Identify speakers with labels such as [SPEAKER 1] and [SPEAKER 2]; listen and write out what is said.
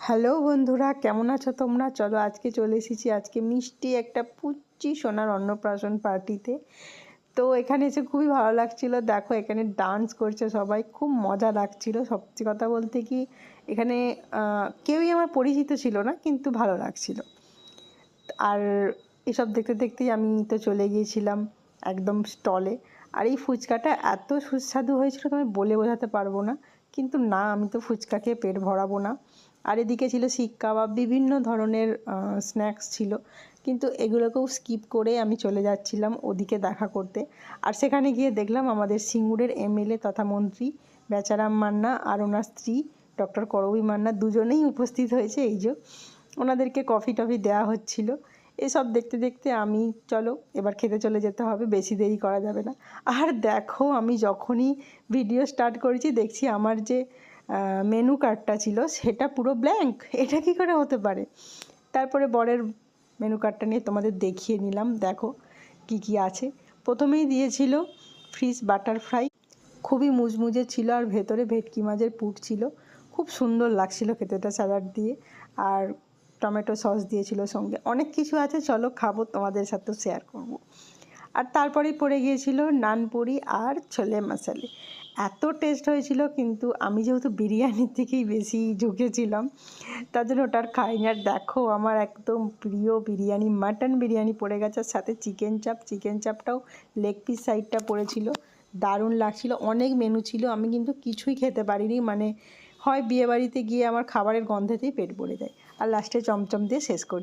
[SPEAKER 1] Hello বন্ধুরা, কেমন আছো তোমরা? চলো আজকে চলে এসেছি আজকে মিষ্টি একটা পুচি সোনার অন্নপ্রাশন পার্টিতে। তো এখানে এসে খুবই ভালো লাগছিল। দেখো এখানে ডান্স করছে সবাই, খুব মজা লাগছিল। সত্যি কথা বলতে কি এখানে কেউই আমার পরিচিত ছিল না, কিন্তু ভালো লাগছিল। আর এসব দেখতে দেখতেই আমি তো চলে গিয়েছিলাম একদম স্টলে। আর এই ফুচকাটা এত সুস্বাদু হয়েছিল তুমি বলে বোঝাতে পারবো না। কিন্তু না, আমি তো ফুচকা খেয়ে পেট ভরাবো না। আর এদিকে ছিল শিক কাবাব, বিভিন্ন ধরনের স্ন্যাক্স ছিল, কিন্তু এগুলোকেও স্কিপ করে আমি চলে যাচ্ছিলাম ওদিকে দেখা করতে। আর সেখানে গিয়ে দেখলাম আমাদের সিঙ্গুরের এমএলএ তথা মন্ত্রী বেচারাম মান্না আর ওনার স্ত্রী ডক্টর করবী মান্না দুজনেই উপস্থিত হয়েছে। এই যে ওনাদেরকে কফি টফি দেওয়া হচ্ছিল। এসব দেখতে দেখতে আমি চলো এবার খেতে চলে যেতে হবে, বেশি দেরি করা যাবে না। আর দেখো আমি যখনই ভিডিও স্টার্ট করেছি দেখছি আমার যে মেনু কার্ডটা ছিল সেটা পুরো ব্ল্যাঙ্ক। এটা কি করে হতে পারে? তারপরে বরের মেনু কার্ডটা নিয়ে তোমাদের দেখিয়ে নিলাম। দেখো কি কি আছে। প্রথমেই দিয়েছিল ফিশ বাটার ফ্রাই, খুবই মুচমুচে ছিল, আর ভেতরে ভেটকি মাছের পুর ছিল, খুব সুন্দর লাগছিল খেতে ওটা স্যালাড দিয়ে। আর টমেটো সস দিয়েছিল সঙ্গে, অনেক কিছু আছে, চলো খাবো, তোমাদের সাথেও শেয়ার করব। আর তারপরেই পড়ে গিয়েছিল নানপুরি আর ছোলে মশালে। এত টেস্ট হয়েছিল, কিন্তু আমি যেহেতু বিরিয়ানির থেকেই বেশি ঝুঁকেছিলাম তার জন্য ওটা আর খাইনি। আর দেখো আমার একদম প্রিয় বিরিয়ানি, মাটন বিরিয়ানি পড়ে গেছে, সাথে চিকেন চাপটাও লেগ পিস সাইডটা পড়েছিল, দারুণ লাগছিল। অনেক মেনু ছিল, আমি কিন্তু কিছুই খেতে পারিনি। মানে হয় বিয়েবাড়িতে গিয়ে আমার খাবারের গন্ধেতেই পেট ভরে যায়। আর লাস্টে চমচম দিয়ে শেষ করি।